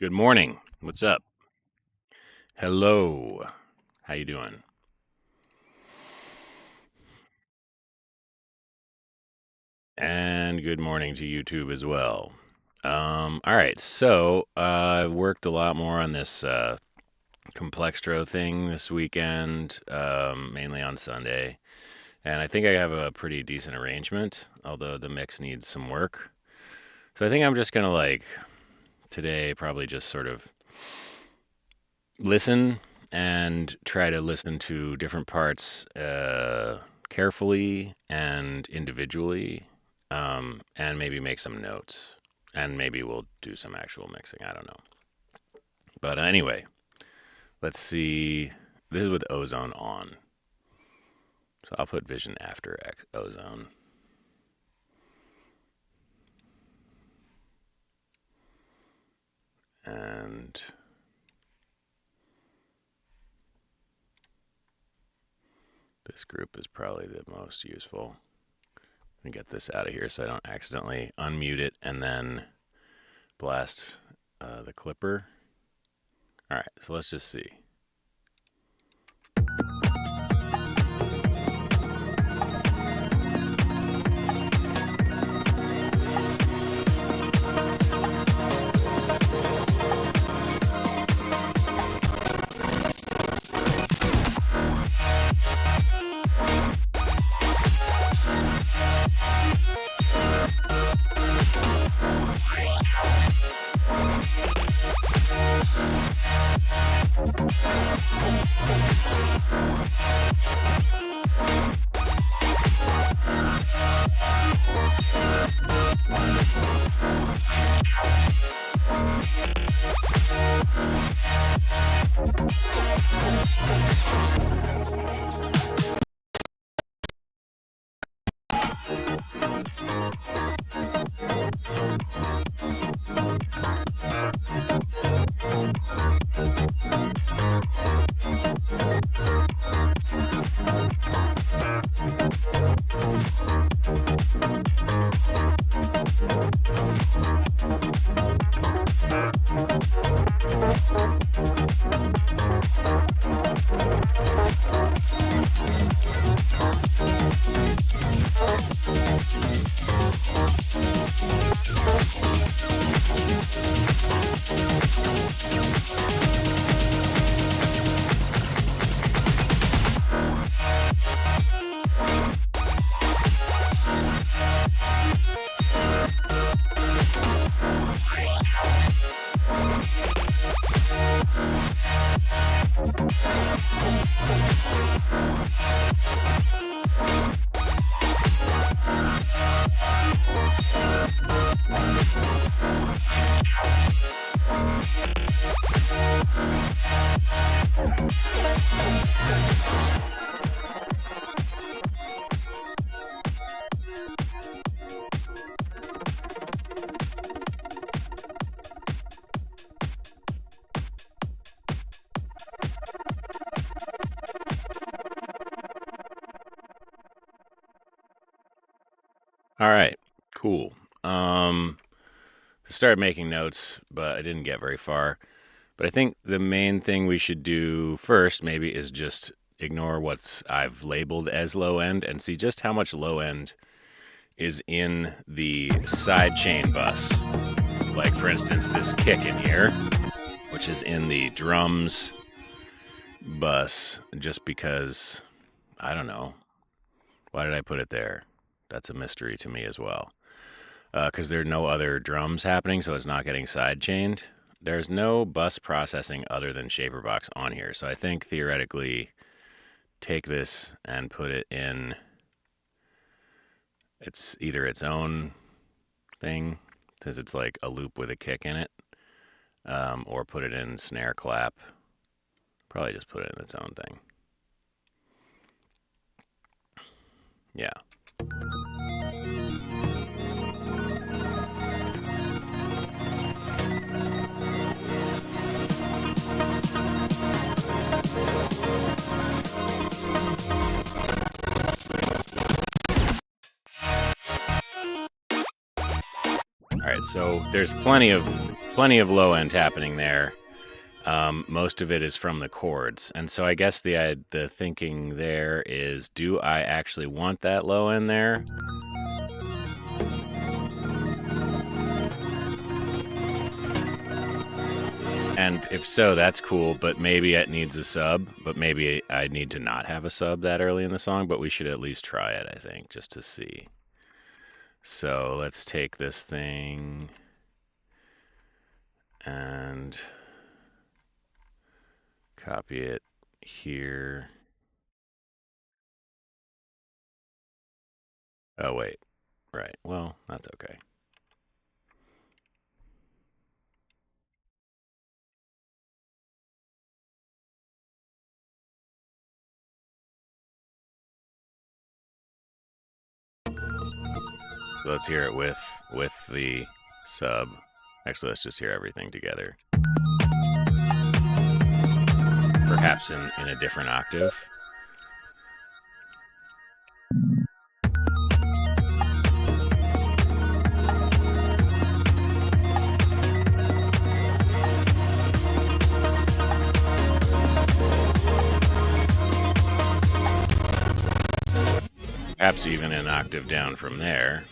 Good morning. What's up? Hello. How you doing? And good morning to YouTube as well. All right. So I worked a lot more on this Complextro thing this weekend, mainly on Sunday, and I think I have a pretty decent arrangement, although the mix needs some work. So I think I'm just gonna today probably just sort of listen and try to listen to different parts carefully and individually, and maybe make some notes. And maybe we'll do some actual mixing. I don't know. But anyway, let's see. This is with ozone on. So I'll put vision after ozone. And this group is probably the most useful. Let me get this out of here so I don't accidentally unmute it and then blast the clipper. All right, so let's just see. All right, cool. Started making notes, but I didn't get very far. But I think the main thing we should do first maybe is just ignore what I've labeled as low end and see just how much low end is in the sidechain bus. Like, for instance, this kick in here, which is in the drums bus, just because, I don't know. Why did I put it there? That's a mystery to me as well. Because there are no other drums happening, so it's not getting sidechained. There's no bus processing other than Shaperbox on here. So I think theoretically, take this and put it in, it's either its own thing, because it's like a loop with a kick in it, or put it in snare clap. Probably just put it in its own thing. Yeah. All right, so there's plenty of low end happening there. Most of it is from the chords, and so I guess the thinking there is, do I actually want that low end there? And if so, that's cool, but maybe it needs a sub, but maybe I need to not have a sub that early in the song, but we should at least try it, I think, just to see. So let's take this thing and copy it here. Oh, wait. Right. Well, that's okay. So let's hear it with the sub. Actually, let's just hear everything together. Perhaps in a different octave. Perhaps even an octave down from there.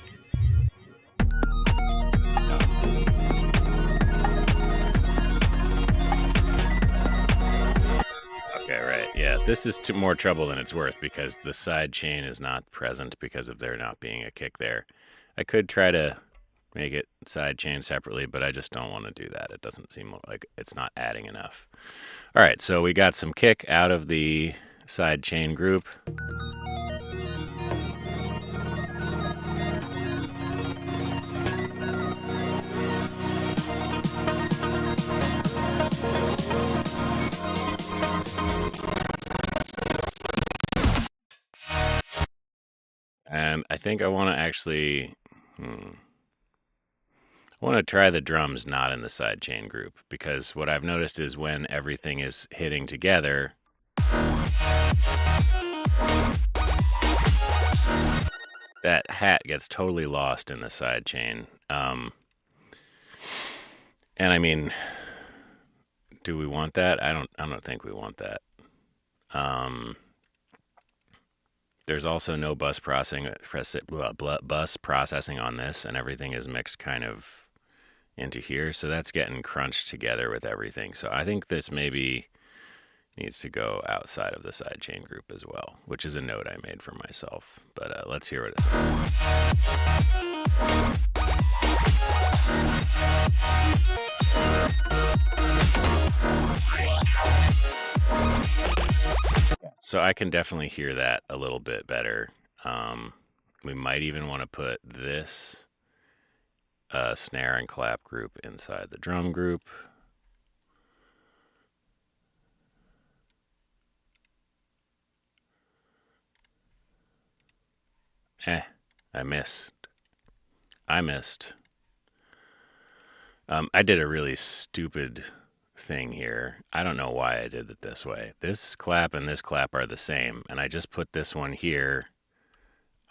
Okay, right. Yeah, this is more trouble than it's worth because the side chain is not present because of there not being a kick there. I could try to make it side chain separately, but I just don't want to do that. It doesn't seem like it's not adding enough. All right, so we got some kick out of the side chain group. And I think I want to actually, I want to try the drums not in the sidechain group, because what I've noticed is when everything is hitting together, that hat gets totally lost in the sidechain. And I mean, do we want that? I don't think we want that. There's also no bus processing on this, and everything is mixed kind of into here, so that's getting crunched together with everything. So I think this maybe needs to go outside of the sidechain group as well, which is a note I made for myself. But let's hear what it says. So I can definitely hear that a little bit better. We might even want to put this snare and clap group inside the drum group. I missed. I did a really stupid thing here. I don't know why I did it this way. This clap and this clap are the same, and I just put this one here.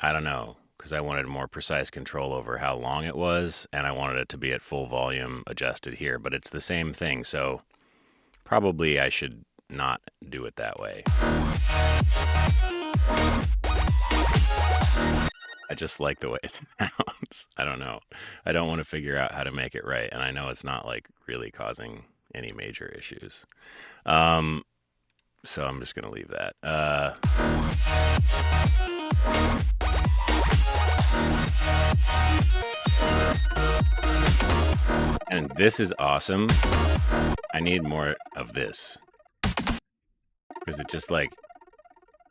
I don't know, because I wanted more precise control over how long it was, and I wanted it to be at full volume adjusted here, but it's the same thing, so probably I should not do it that way. I just like the way it sounds. I don't know. I don't want to figure out how to make it right, and I know it's not like really causing any major issues. So I'm just going to leave that. And this is awesome. I need more of this, because it just like,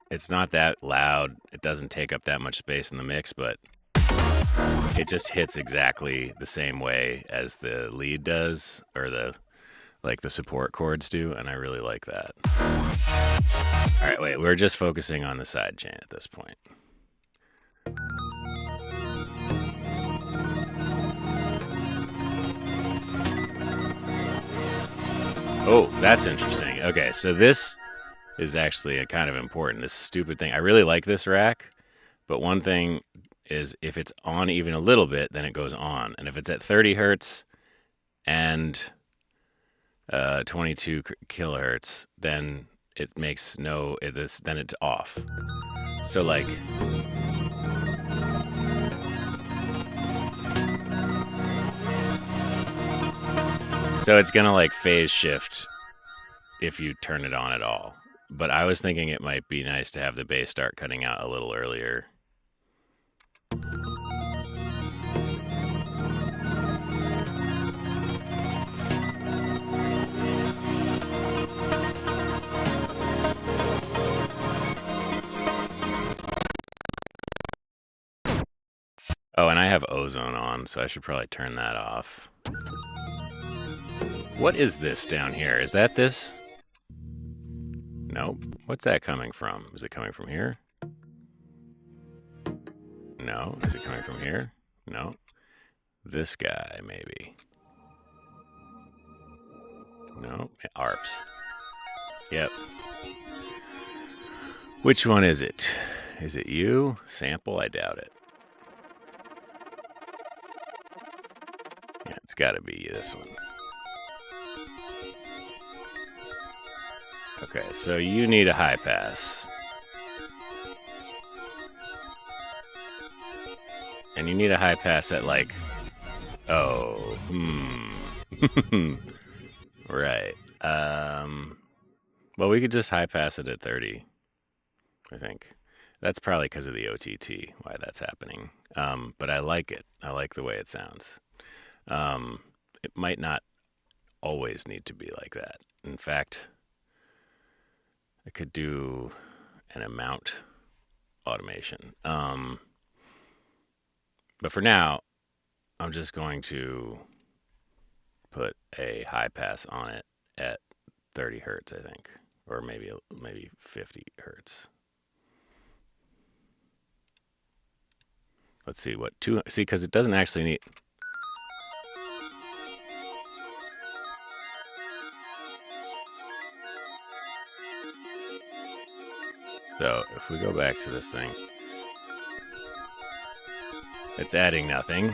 it's not that loud. It doesn't take up that much space in the mix, but it just hits exactly the same way as the lead does, or the support chords do, and I really like that. All right, wait, we're just focusing on the side chain at this point. Oh, that's interesting. Okay, so this is actually a kind of important, this stupid thing. I really like this rack, but one thing is if it's on even a little bit, then it goes on. And if it's at 30 hertz and 22 kilohertz, then it makes then it's off. So like, so it's gonna like phase shift if you turn it on at all. But I was thinking it might be nice to have the bass start cutting out a little earlier. Oh, and I have ozone on, so I should probably turn that off. What is this down here? Is that this? Nope. What's that coming from? Is it coming from here? No. Is it coming from here? No. This guy, maybe. No. ARPs. Yep. Which one is it? Is it you? Sample? I doubt it. Yeah, it's got to be this one. Okay, so you need a high pass. And you need a high pass at like, right. Well, we could just high pass it at 30, I think. That's probably because of the OTT, why that's happening. But I like it. I like the way it sounds. It might not always need to be like that. In fact, I could do an amount automation. But for now, I'm just going to put a high pass on it at 30 hertz, I think, or maybe 50 hertz. Let's see what see, because it doesn't actually need. So if we go back to this thing, it's adding nothing.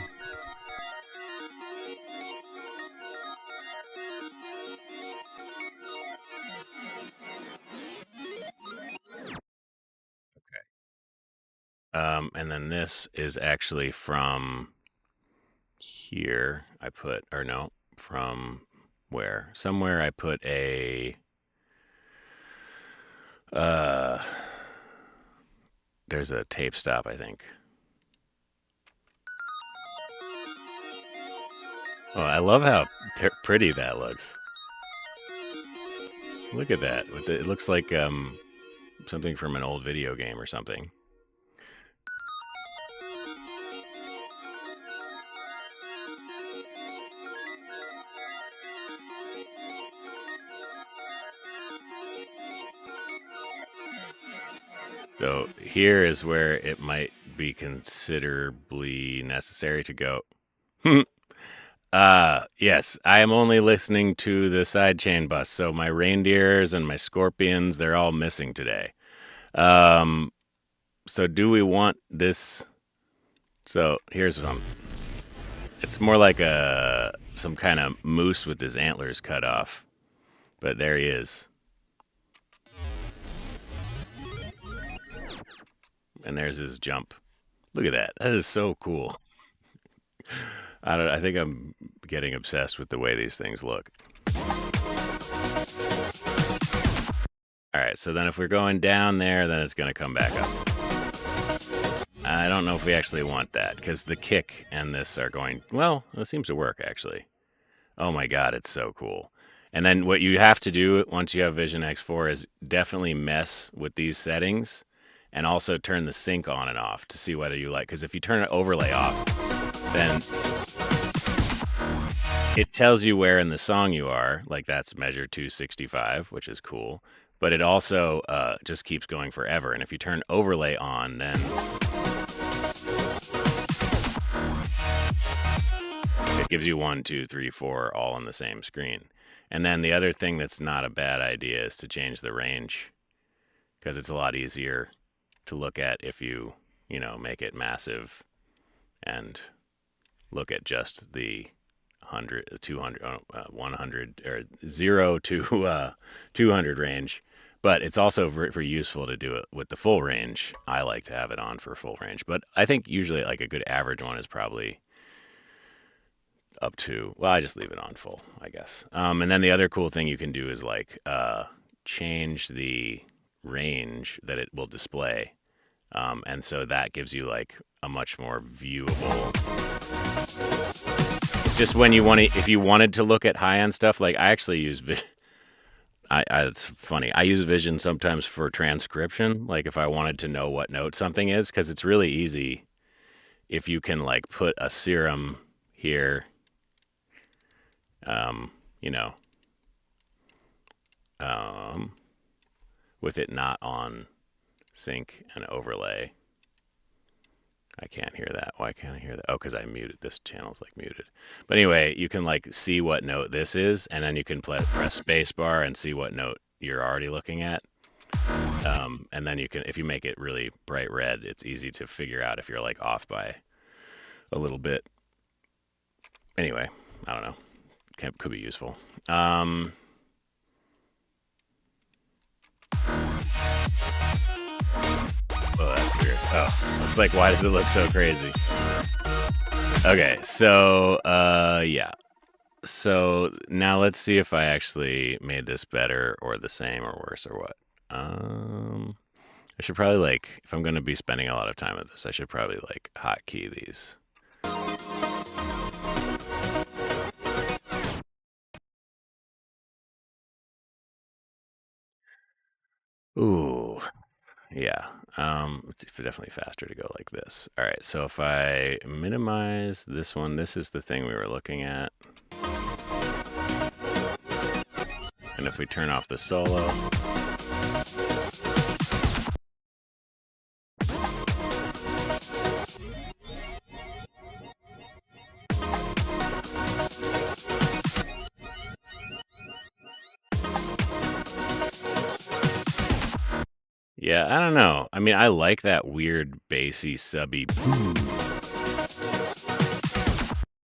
And then this is actually from here. I put, or no, from where? Somewhere I put a, there's a tape stop, I think. Oh, I love how pretty that looks. Look at that. It looks like something from an old video game or something. So here is where it might be considerably necessary to go. Yes, I am only listening to the sidechain bus, so my reindeers and my scorpions, they're all missing today. So do we want this? So here's some. It's more like some kind of moose with his antlers cut off. But there he is. And there's his jump. Look at that. That is so cool. I think I'm getting obsessed with the way these things look. All right, so then if we're going down there, then it's going to come back up. I don't know if we actually want that, because the kick and this are going, well, it seems to work, actually. Oh my God, it's so cool. And then what you have to do once you have Vision X4 is definitely mess with these settings and also turn the sync on and off to see whether you like, because if you turn an overlay off, then it tells you where in the song you are, like that's measure 265, which is cool, but it also just keeps going forever. And if you turn overlay on, then it gives you 1, 2, 3, 4 all on the same screen. And then the other thing that's not a bad idea is to change the range, because it's a lot easier to look at if you make it massive and look at just the 100, 200, 100, or 0 to 200 range. But it's also very useful to do it with the full range. I like to have it on for full range. But I think usually like a good average one is probably up to, well, I just leave it on full, I guess. And then the other cool thing you can do is like change the range that it will display. And so that gives you like a much more viewable. Just when you want to, if you wanted to look at high end stuff, like I actually use it's funny. I use Vision sometimes for transcription. Like if I wanted to know what note something is, because it's really easy if you can like put a serum here, you know, with it not on sync and overlay. I can't hear that. Why can't I hear that? Oh, because I muted. This channel's like muted. But anyway, you can like see what note this is, and then you can press spacebar and see what note you're already looking at. And then you can, if you make it really bright red, it's easy to figure out if you're like off by a little bit. Anyway, I don't know. Could be useful. Oh, that's weird. Oh, it's like, why does it look so crazy? Okay, so, yeah. So now let's see if I actually made this better or the same or worse or what. I should probably like, if I'm going to be spending a lot of time with this, I should probably like hotkey these. Ooh, yeah. It's definitely faster to go like this. All right, so if I minimize this one, this is the thing we were looking at. And if we turn off the solo, yeah, I don't know. I mean, I like that weird bassy subby,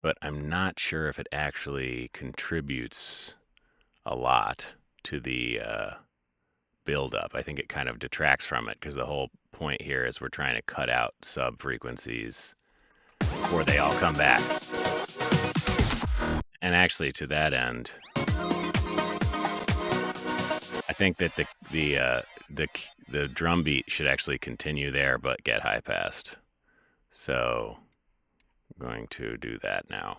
but I'm not sure if it actually contributes a lot to the build up. I think it kind of detracts from it because the whole point here is we're trying to cut out sub frequencies before they all come back. And actually, to that end, I think that the drum beat should actually continue there, but get high passed. So I'm going to do that now.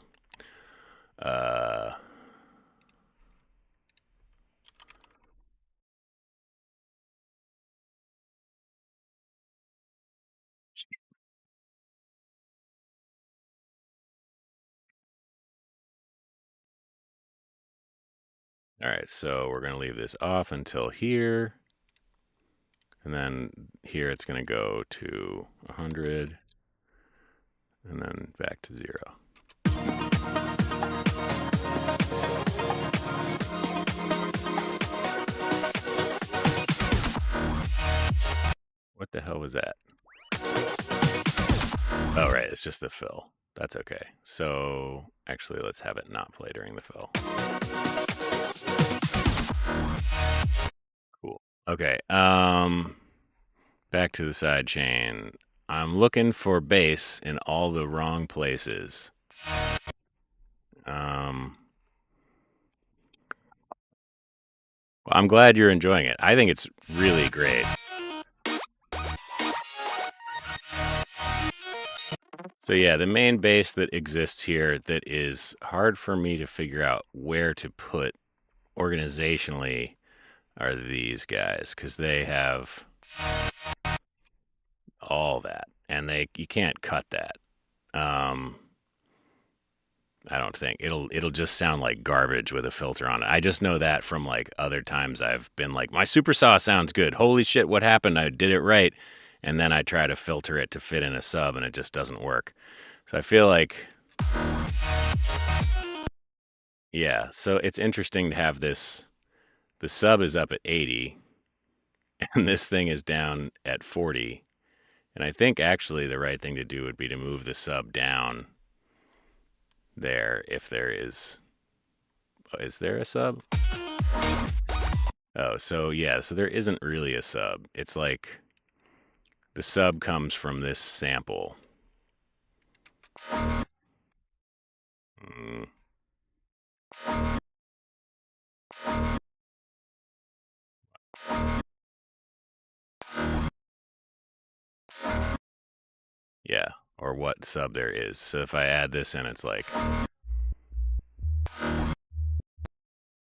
All right, so we're going to leave this off until here. And then here it's going to go to 100 and then back to 0. What the hell was that? Oh, right, it's just the fill. That's okay. So actually, let's have it not play during the fill. Cool. Okay. Back to the side chain. I'm looking for bass in all the wrong places. Well, I'm glad you're enjoying it. I think it's really great. So yeah, the main bass that exists here that is hard for me to figure out where to put organizationally are these guys, because they have all that, and you can't cut that. I don't think it'll just sound like garbage with a filter on it. I just know that from like other times I've been like, my super saw sounds good. Holy shit, what happened? I did it right. And then I try to filter it to fit in a sub and it just doesn't work. So I feel like, yeah, so it's interesting to have this. The sub is up at 80 and this thing is down at 40. And I think actually the right thing to do would be to move the sub down there if there is. Is there a sub? Oh, so yeah, so there isn't really a sub. It's like the sub comes from this sample. Mm. Yeah, or what sub there is. So if I add this in, it's like.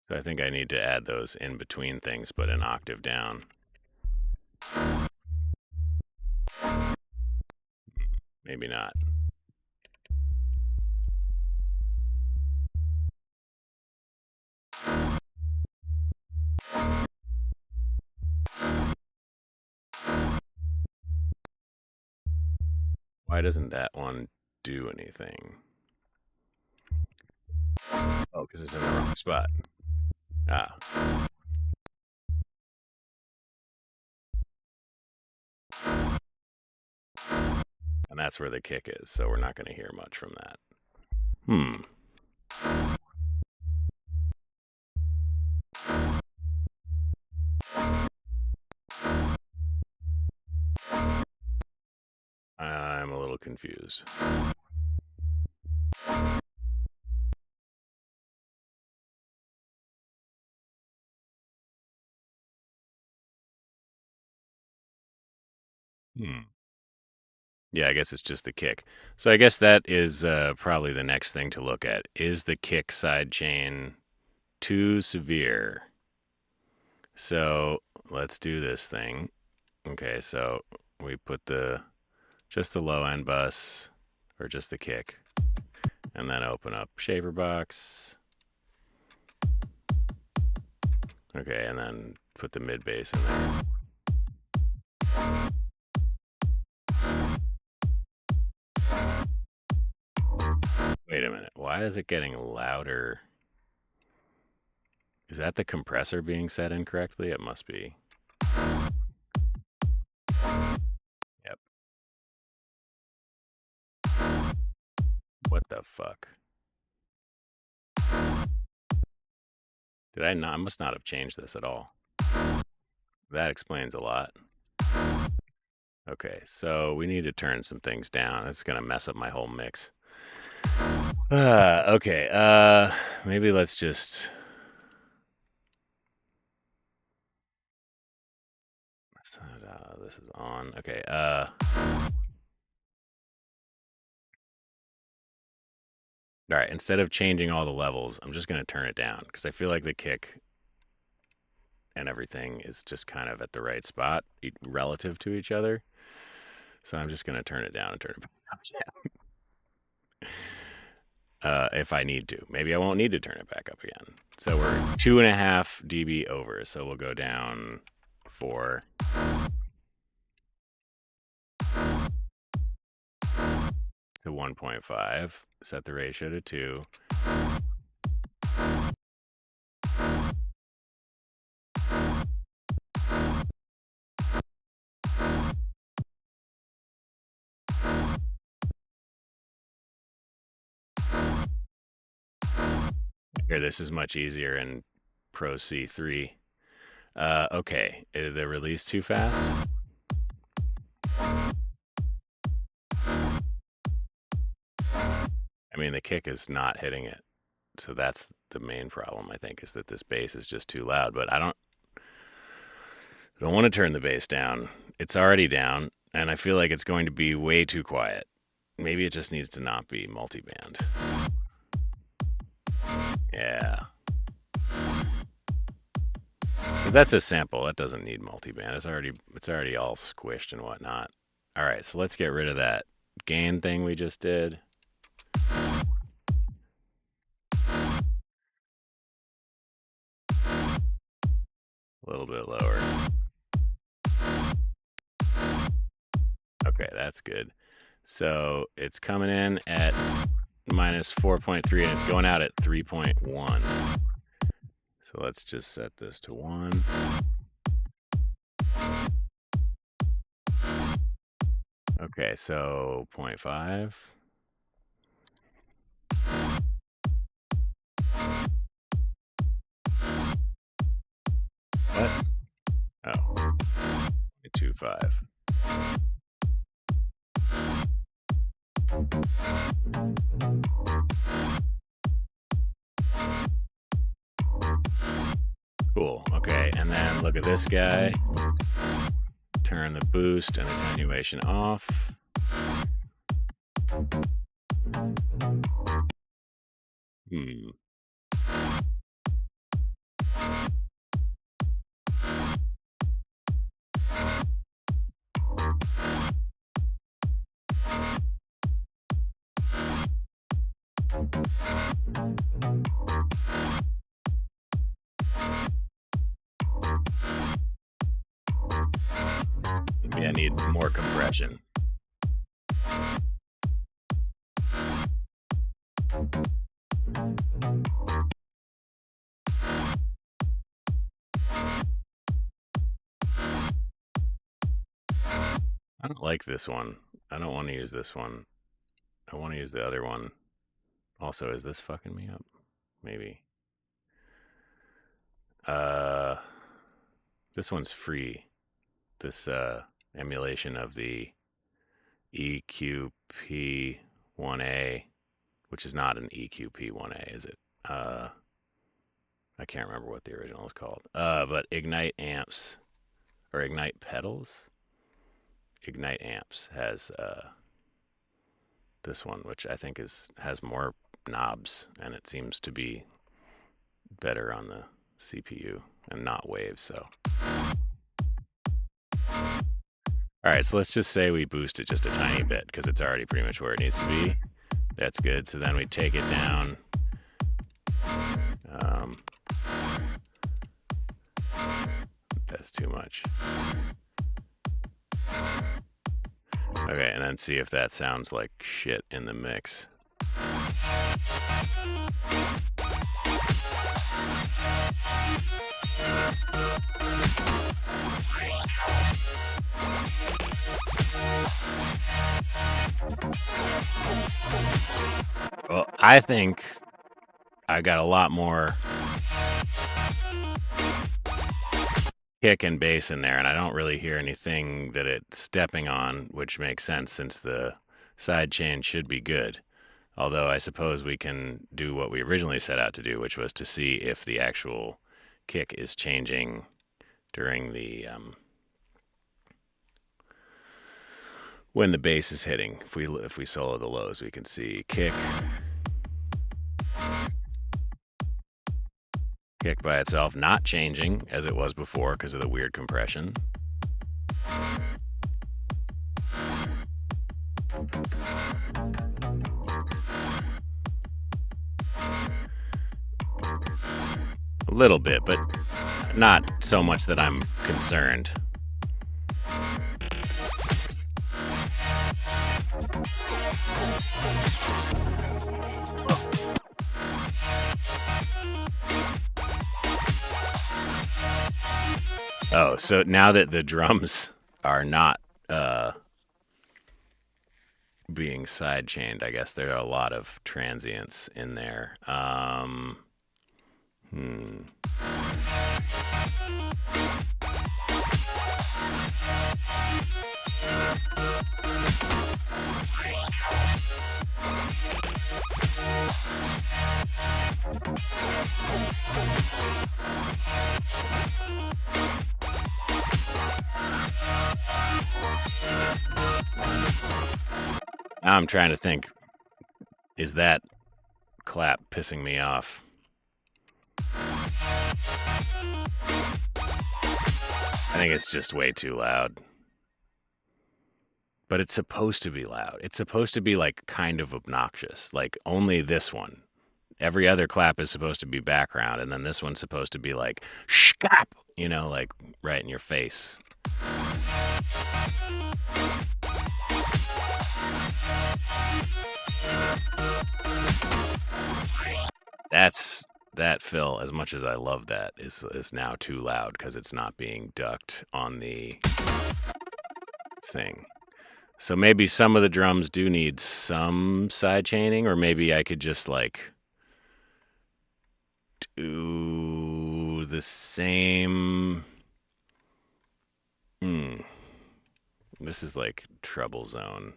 So I think I need to add those in between things, but an octave down. Maybe not. Why doesn't that one do anything? Oh, because it's in the wrong spot. Ah. And that's where the kick is, so we're not going to hear much from that. I'm a little confused. Yeah, I guess it's just the kick. So I guess that is probably the next thing to look at. Is the kick sidechain too severe? So let's do this thing. Okay, so we put just the low end bus, or just the kick, and then open up shaper box. Okay, and then put the mid bass in there. Wait a minute. Why is it getting louder? Is that the compressor being set incorrectly? It must be. Yep. What the fuck? Did I not? I must not have changed this at all. That explains a lot. Okay, so we need to turn some things down. It's gonna mess up my whole mix. Okay. Maybe let's just. This is on. Okay. All right. Instead of changing all the levels, I'm just gonna turn it down because I feel like the kick and everything is just kind of at the right spot relative to each other. So I'm just gonna turn it down and turn it back up again. If I need to. Maybe I won't need to turn it back up again. So we're 2.5 dB over. So we'll go down 4. To 1.5. Set the ratio to 2. Here, this is much easier in Pro C3. Okay, is the release too fast? I mean, the kick is not hitting it. So that's the main problem, I think, is that this bass is just too loud. But I don't want to turn the bass down. It's already down, and I feel like it's going to be way too quiet. Maybe it just needs to not be multiband. Yeah. Because that's a sample. That doesn't need multiband. It's already all squished and whatnot. All right, so let's get rid of that gain thing we just did. A little bit lower. Okay, that's good. So it's coming in at minus 4.3 and it's going out at 3.1. So let's just set this to 1. Okay, so 0.5. What? Oh, 0.25. Cool. Okay, and then look at this guy. Turn the boost and attenuation off. Hmm. Maybe I need more compression. I don't like this one. I don't want to use this one. I want to use the other one. Also, is this fucking me up? Maybe. This one's free. This emulation of the EQP1A, which is not an EQP1A, is it? I can't remember what the original is called. But Ignite Amps or Ignite Pedals. Ignite Amps has this one, which I think has more knobs, and it seems to be better on the CPU and not waves. So, all right, so let's just say we boost it just a tiny bit because it's already pretty much where it needs to be. That's good. So then we take it down. That's too much. Okay, and then see if that sounds like shit in the mix. Well, I think I got a lot more kick and bass in there, and I don't really hear anything that it's stepping on, which makes sense since the side chain should be good. Although I suppose we can do what we originally set out to do, which was to see if the actual kick is changing during the when the bass is hitting. If we solo the lows, we can see kick by itself not changing as it was before because of the weird compression. A little bit, but not so much that I'm concerned. Oh, so now that the drums are not being side chained, I guess there are a lot of transients in there. Now I'm trying to think, is that clap pissing me off? I think it's just way too loud. But it's supposed to be loud. It's supposed to be like kind of obnoxious. Like only this one. Every other clap is supposed to be background, and then this one's supposed to be like shkap, you know, like right in your face. That fill, as much as I love that, is now too loud because it's not being ducked on the thing. So maybe some of the drums do need some side chaining, or maybe I could just like do the same. This is like trouble zone.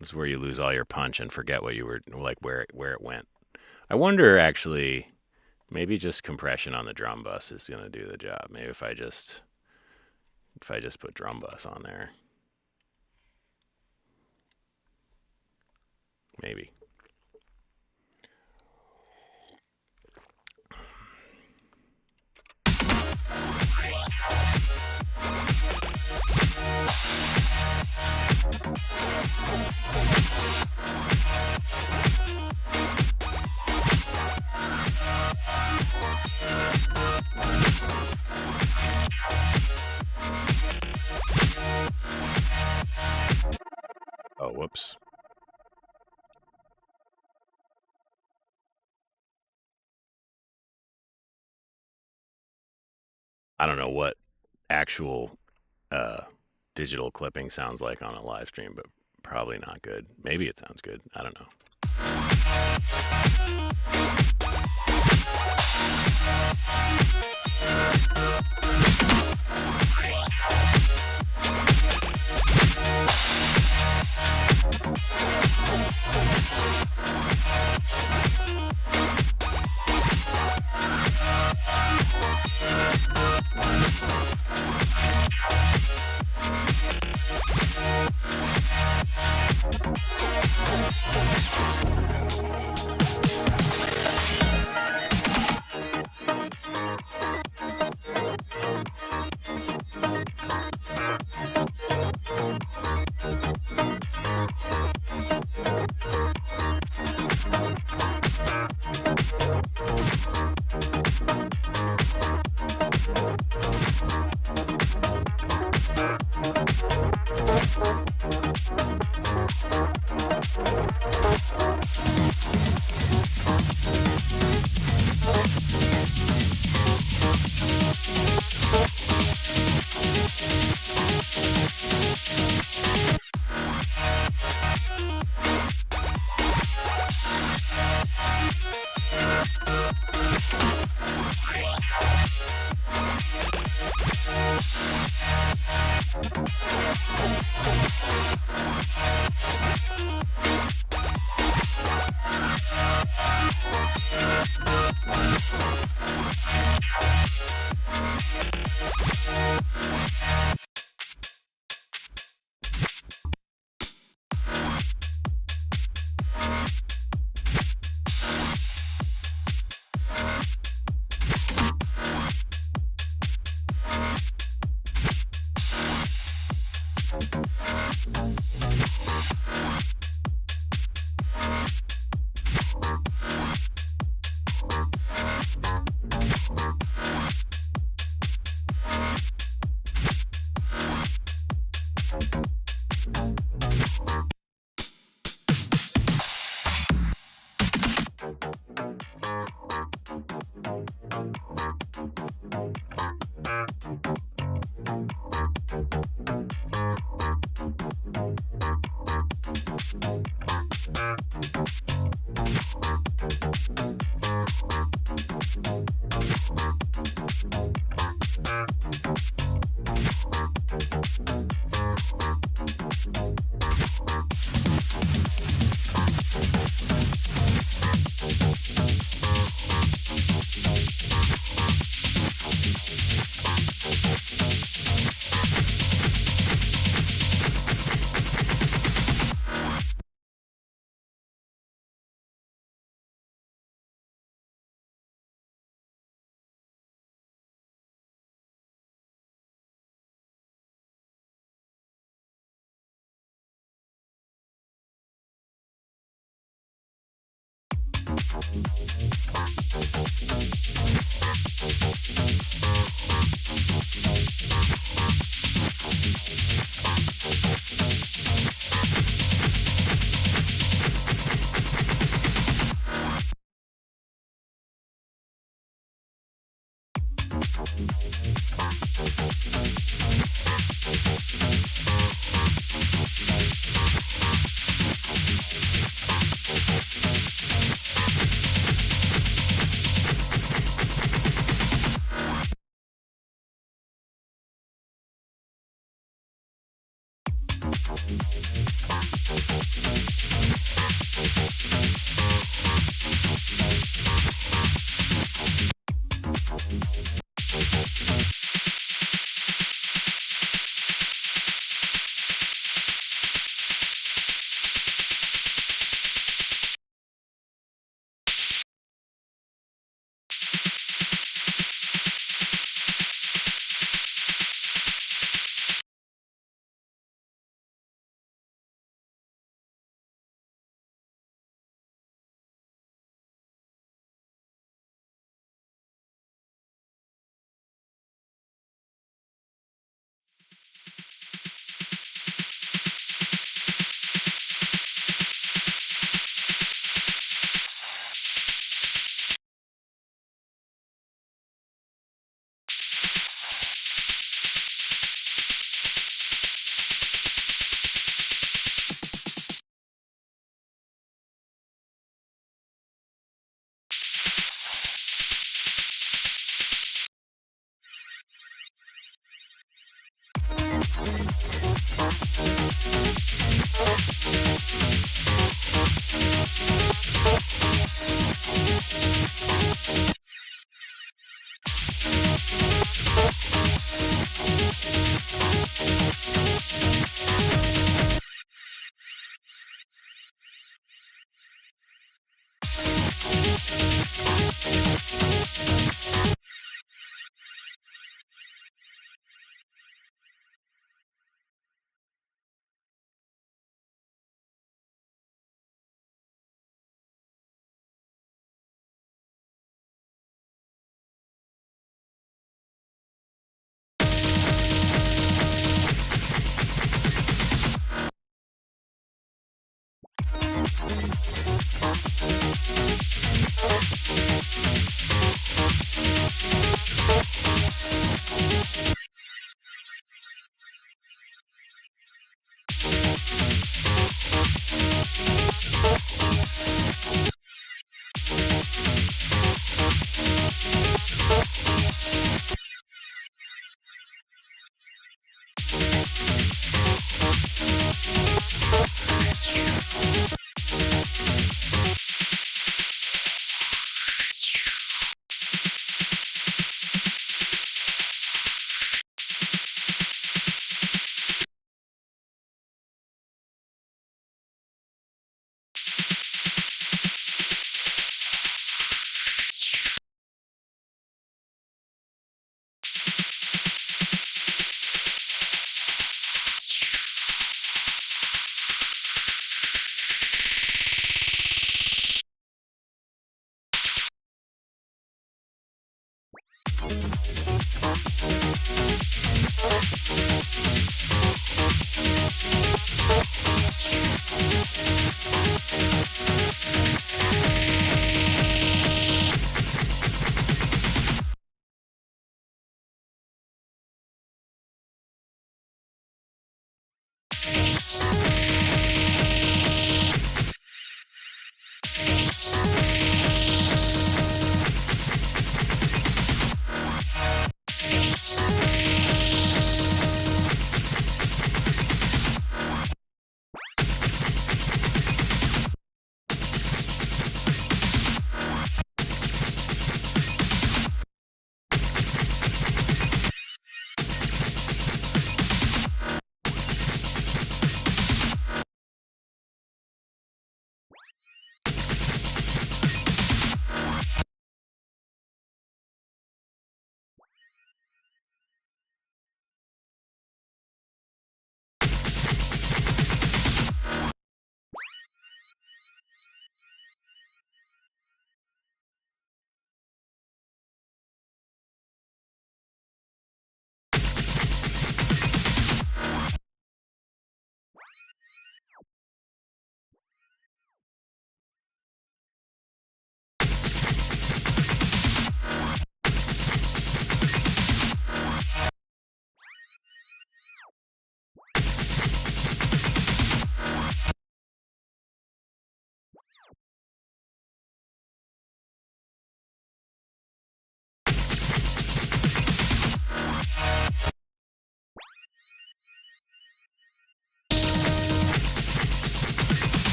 This is where you lose all your punch and forget what you were like, where it went. I wonder actually, maybe just compression on the drum bus is gonna do the job. Maybe if I just put drum bus on there, maybe. Oh, whoops. I don't know what actual digital clipping sounds like on a live stream, but probably not good. Maybe it sounds good. I don't know.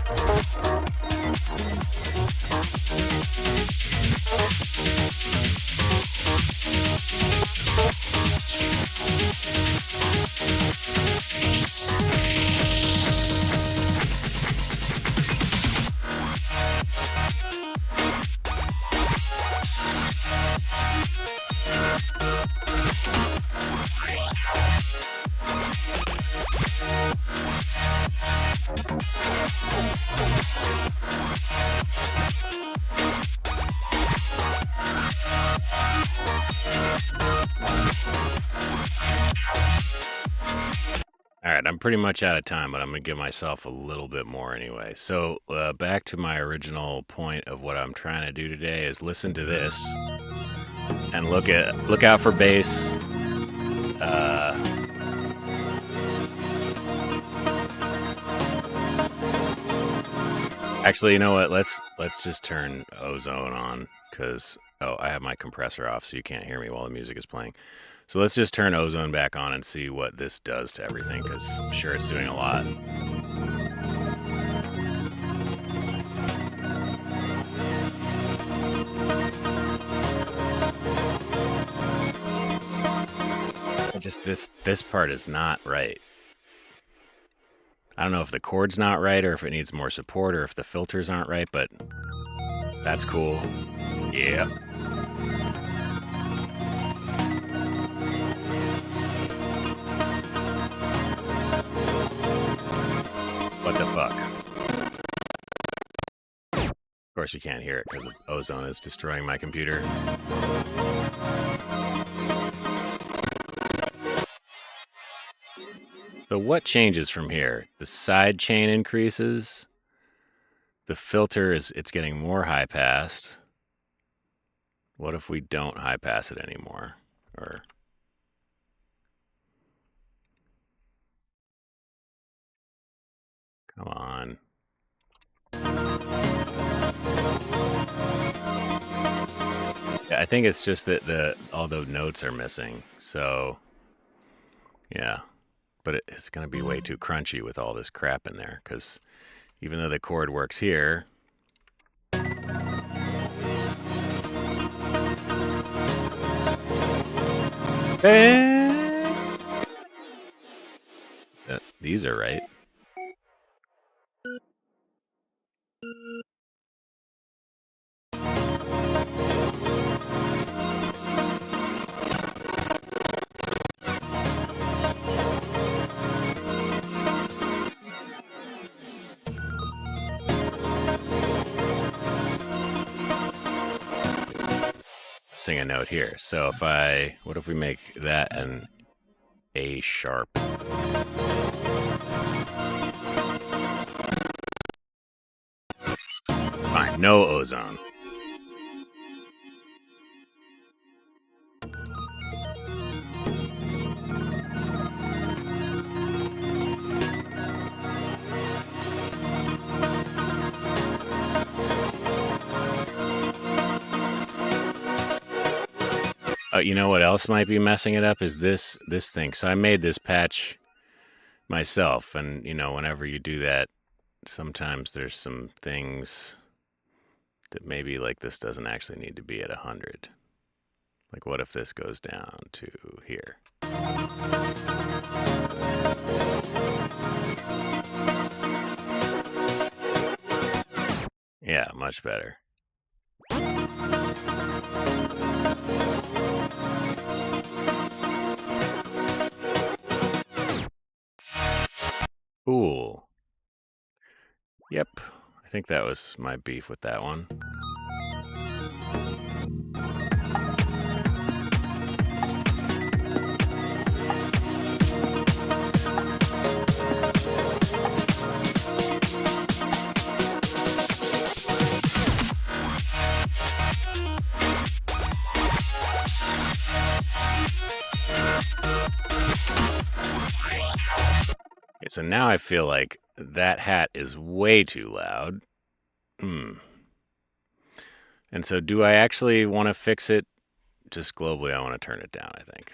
All right, I'm pretty much out of time, but I'm going to give myself a little bit more anyway. So back to my original point of what I'm trying to do today is listen to this and look out for bass. Actually, you know what? Let's just turn ozone on because I have my compressor off, so you can't hear me while the music is playing. So let's just turn ozone back on and see what this does to everything, because I'm sure it's doing a lot. Just this part is not right. I don't know if the chord's not right or if it needs more support or if the filters aren't right, but that's cool. Yeah. What the fuck? Of course you can't hear it because ozone is destroying my computer. So what changes from here? The side chain increases. The filter it's getting more high passed. What if we don't high pass it anymore? Or come on. Yeah, I think it's just that all the notes are missing. So yeah. But it's going to be way too crunchy with all this crap in there, because even though the chord works here, these are right. Sing a note here. So what if we make that an A sharp? Fine, no ozone. You know what else might be messing it up is this thing. So I made this patch myself, and whenever you do that, sometimes there's some things that maybe like this doesn't actually need to be at 100. Like what if this goes down to here? Yeah, much better. Cool. Yep. I think that was my beef with that one. Okay, so now I feel like that hat is way too loud. And so do I actually want to fix it? Just globally, I want to turn it down, I think.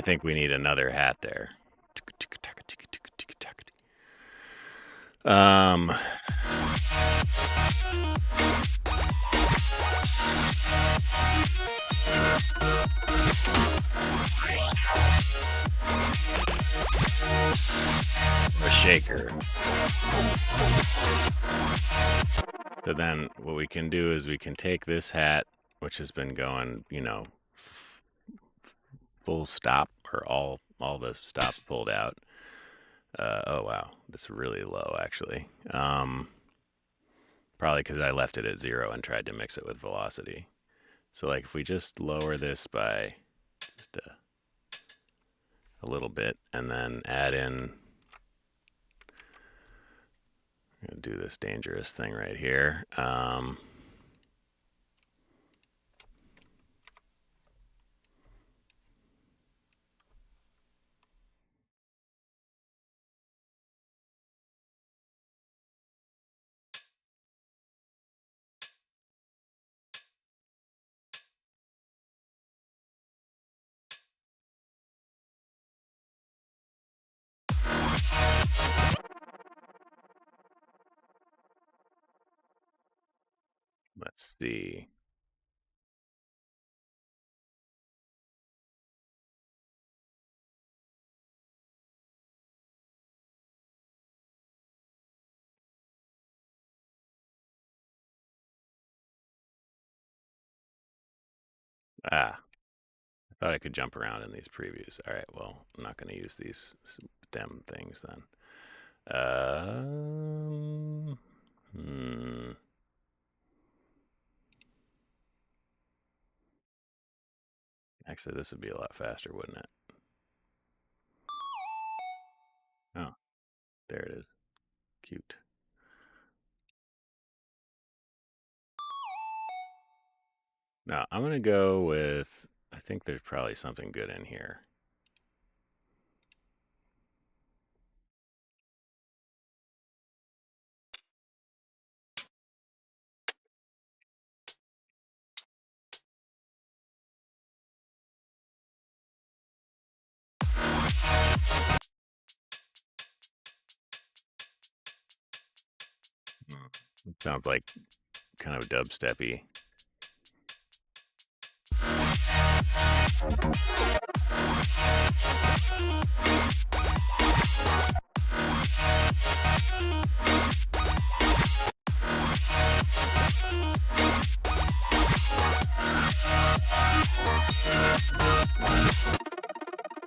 think we need another hat there. Um, a shaker. So then what we can do is we can take this hat, which has been going, full stop, or all the stops pulled out. Oh wow, that's really low actually. Probably because I left it at 0 and tried to mix it with velocity. So like if we just lower this by just a little bit and then add in, I'm gonna do this dangerous thing right here. Let's see. I thought I could jump around in these previews. All right, well, I'm not going to use these stem things then. Actually, this would be a lot faster, wouldn't it? Oh, there it is. Cute. Now, I'm going to go with, I think there's probably something good in here. It sounds like kind of dubstep-y.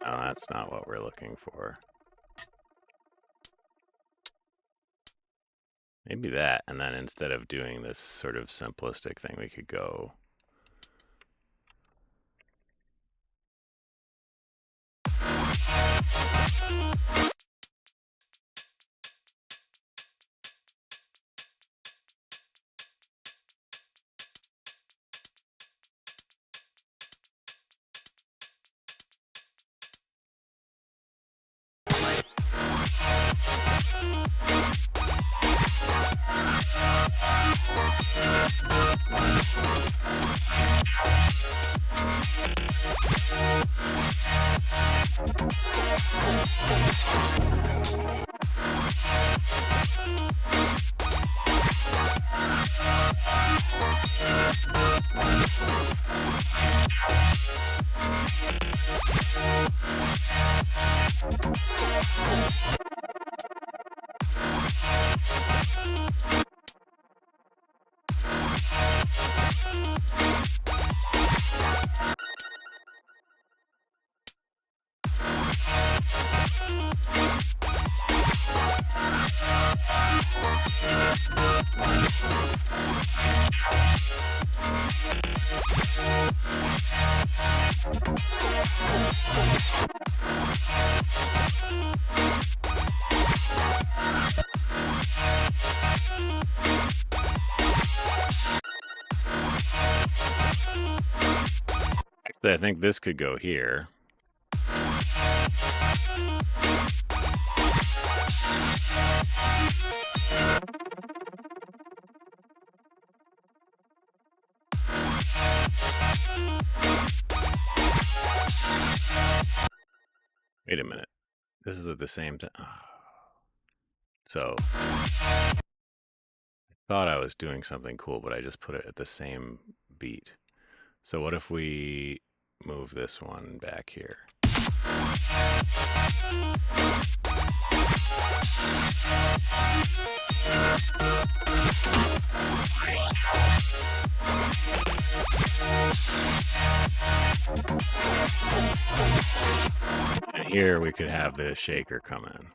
Oh, that's not what we're looking for. Maybe that, and then instead of doing this sort of simplistic thing, we could go. Actually, I think this could go here. Wait a minute. This is at the same time. So thought I was doing something cool, but I just put it at the same beat. So what if we move this one back here? And here we could have the shaker come in.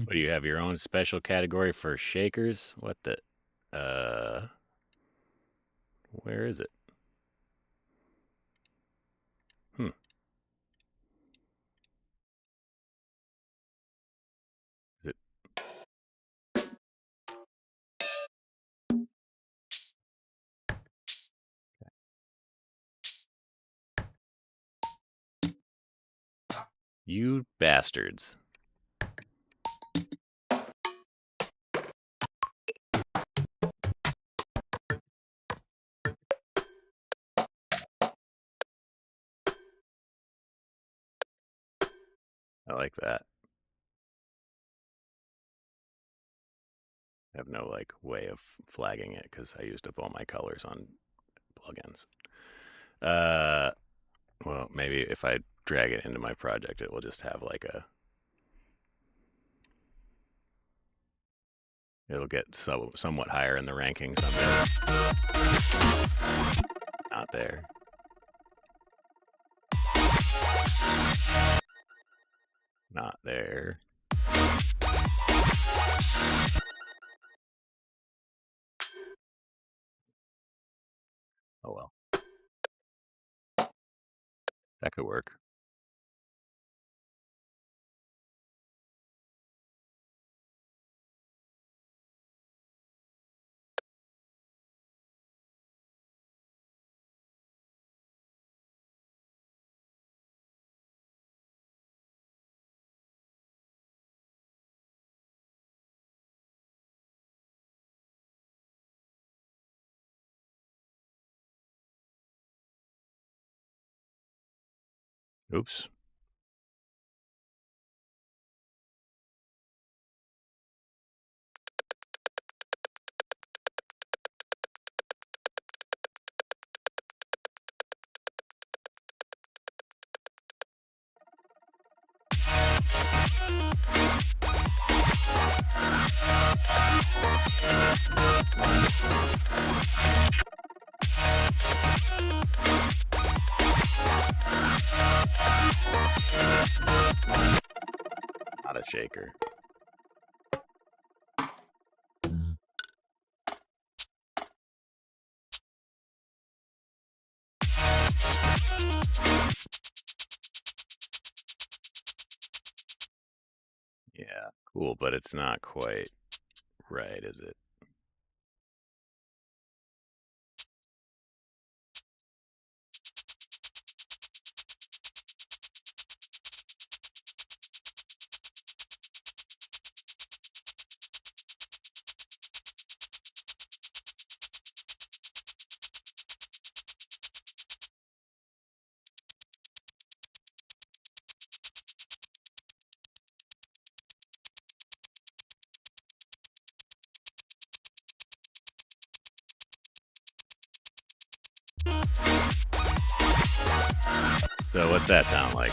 What do you have, your own special category for shakers? What the where is it? Is it you bastards? I like that. I have no like way of flagging it because I used up all my colors on plugins. Well, maybe if I drag it into my project, it will just have like a. It'll get somewhat higher in the rankings someday. Not there. Not there. Oh well. That could work. Oops. It's not a shaker. Yeah, cool, but it's not quite right, is it? So what's that sound like?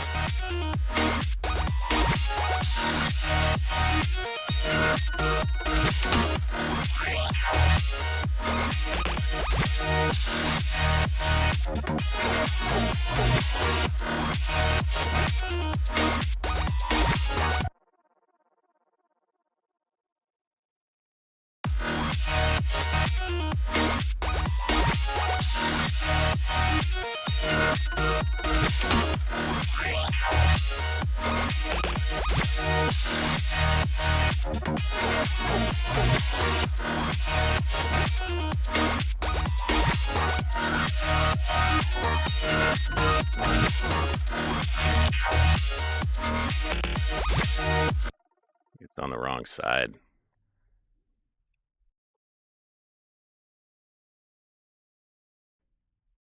It's on the wrong side.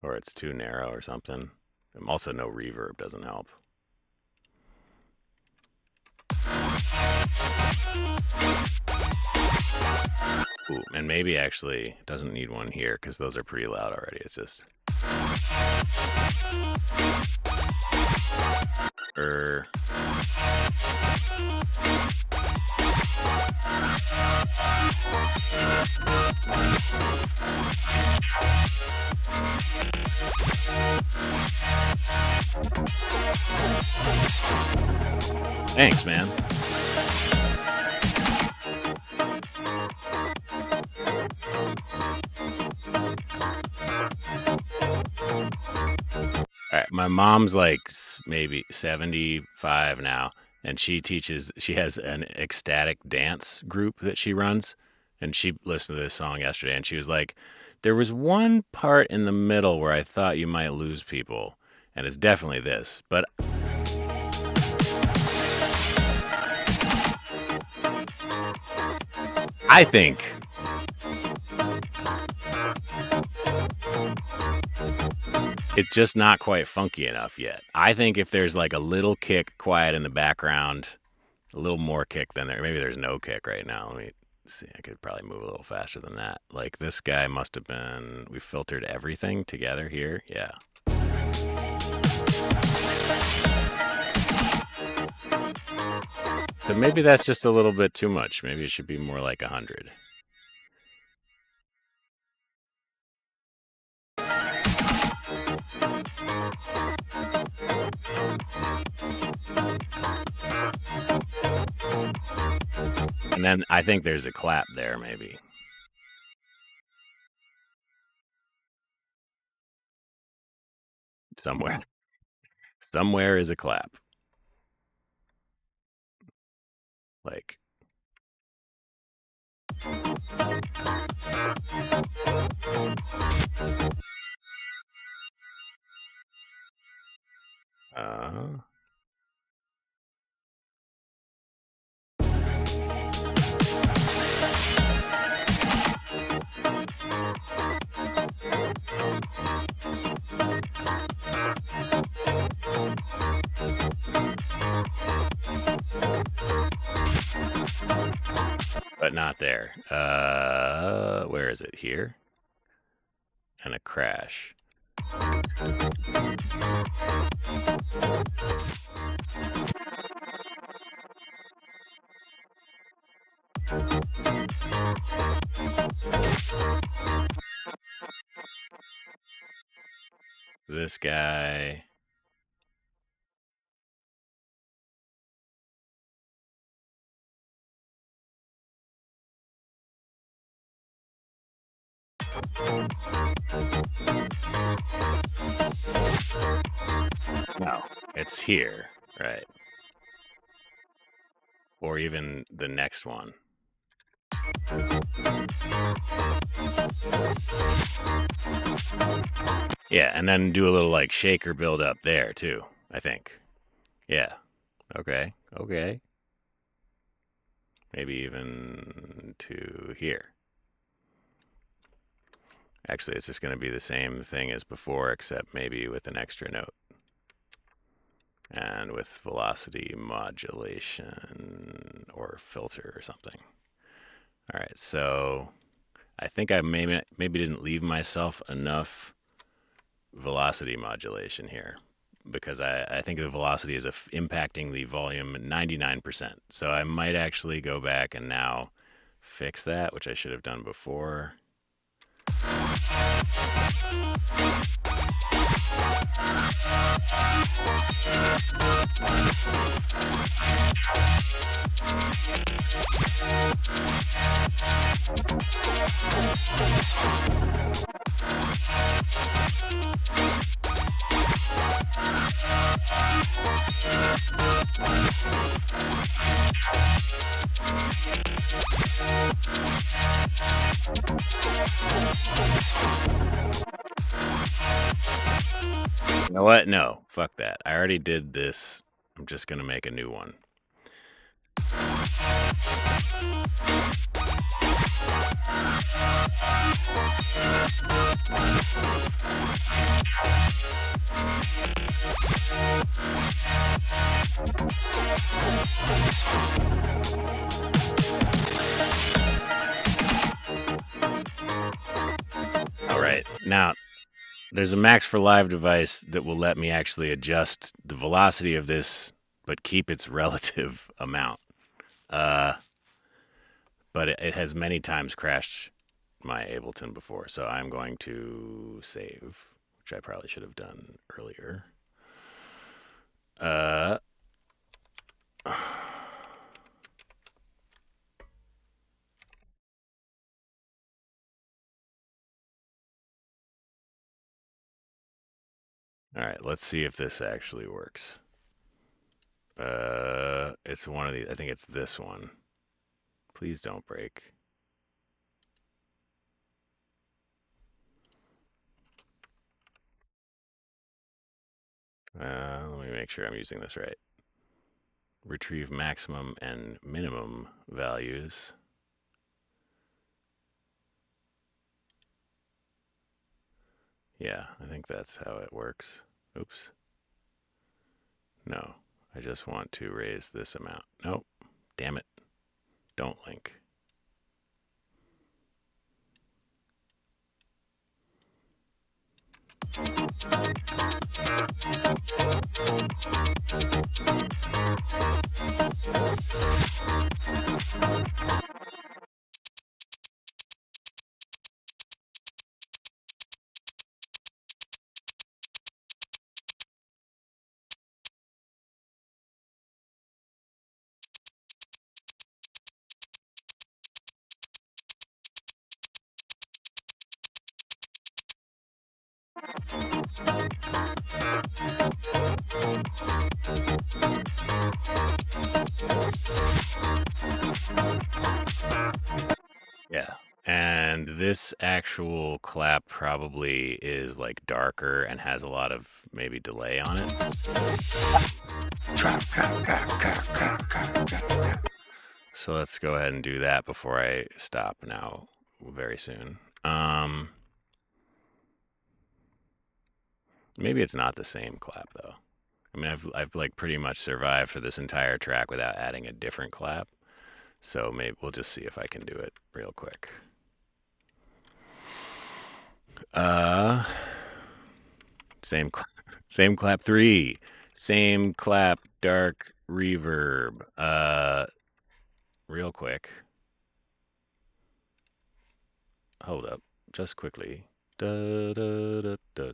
Or it's too narrow or something. Also, no reverb doesn't help. Ooh, and maybe actually doesn't need one here because those are pretty loud already. It's just. Thanks, man. All right, my mom's like maybe 75 now, and she has an ecstatic dance group that she runs, and she listened to this song yesterday, and she was like, there was one part in the middle where I thought you might lose people, and it's definitely this, but I think it's just not quite funky enough yet. I think if there's like a little kick quiet in the background, a little more kick than there. Maybe there's no kick right now. Let me see. I could probably move a little faster than that. Like this guy must have been. We filtered everything together here. Yeah. So maybe that's just a little bit too much. Maybe it should be more like 100. And then I think there's a clap there, maybe. Somewhere. Somewhere is a clap. Like. But not there. Where is it? Here? And a crash. This guy. No, it's here, right? Or even the next one. Yeah, and then do a little like shaker build up there too, I think. Yeah. Okay. Maybe even to here. Actually, it's just going to be the same thing as before, except maybe with an extra note. And with velocity modulation or filter or something. All right, so I think I maybe didn't leave myself enough velocity modulation here because I think the velocity is impacting the volume 99%. So I might actually go back and now fix that, which I should have done before. You know what? No, fuck that. I already did this. I'm just going to make a new one. All right, now there's a Max for Live device that will let me actually adjust the velocity of this, but keep its relative amount. But it has many times crashed my Ableton before, so I'm going to save, which I probably should have done earlier. All right, let's see if this actually works. It's one of these. I think it's this one. Please don't break. Let me make sure I'm using this right. Retrieve maximum and minimum values. Yeah, I think that's how it works. Oops. No, I just want to raise this amount. Nope. Damn it. Don't link. Yeah. And this actual clap probably is like darker and has a lot of maybe delay on it. So let's go ahead and do that before I stop now very soon. Maybe it's not the same clap though. I mean, I've like pretty much survived for this entire track without adding a different clap. So maybe we'll just see if I can do it real quick. Same same clap 3. Same clap dark reverb. Real quick. Hold up. Just quickly. Da, da, da, da.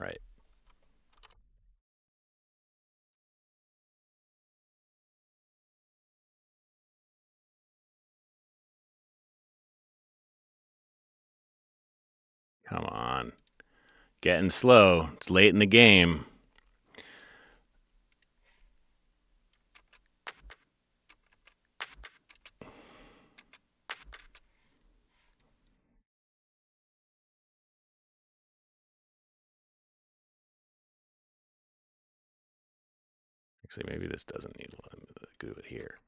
Right. Come on. Getting slow. It's late in the game. Actually, maybe this doesn't need to do it here.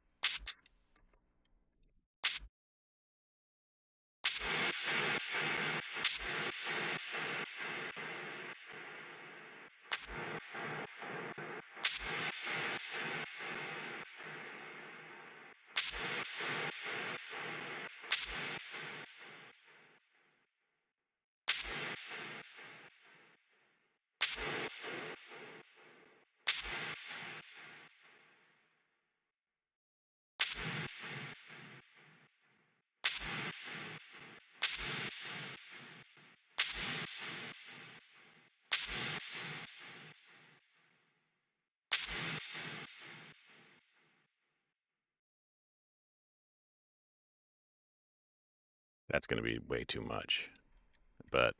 That's going to be way too much. But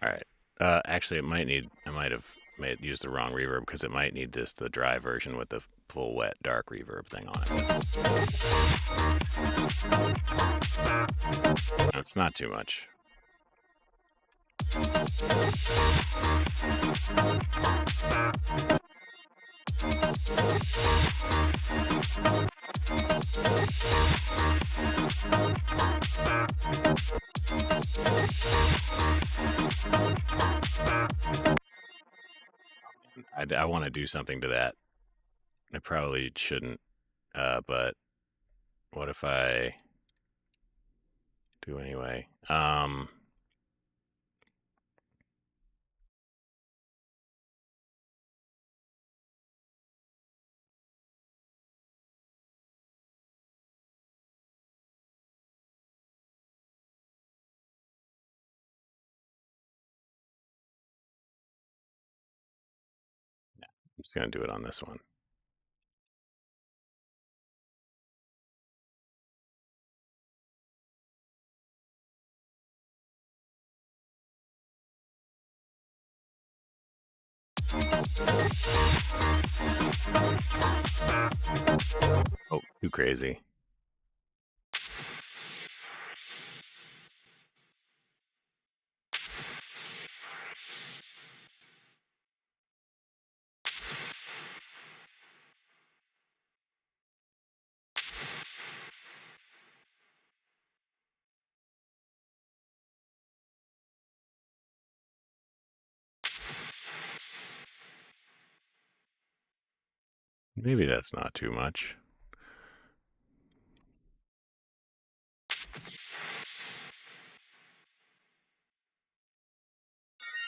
All right. Actually, I might have used the wrong reverb because it might need the dry version with the full wet dark reverb thing on it. It's not too much. I want to do something to that. I probably shouldn't, but what if I do anyway? I'm just gonna do it on this one. Oh, too crazy. Maybe that's not too much.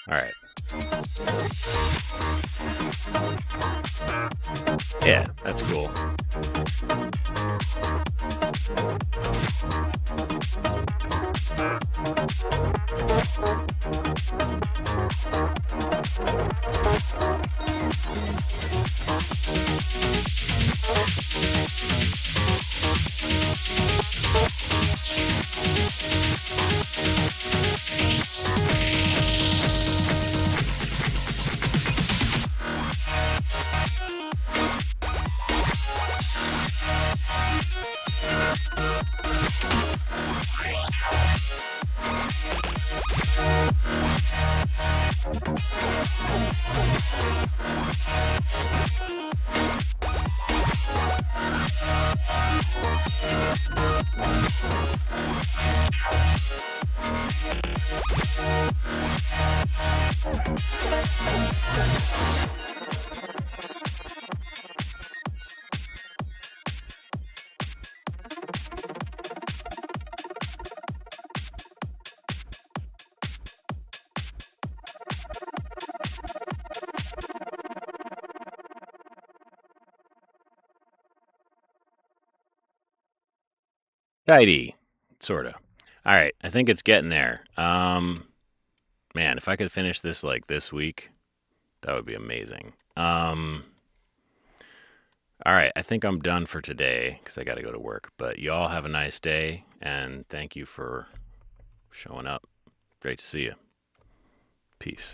All right. Yeah, that's cool. Tidy, sorta. All right, I think it's getting there. Man, if I could finish this like this week, that would be amazing. All right, I think I'm done for today because I got to go to work. But you all have a nice day, and thank you for showing up. Great to see you. Peace.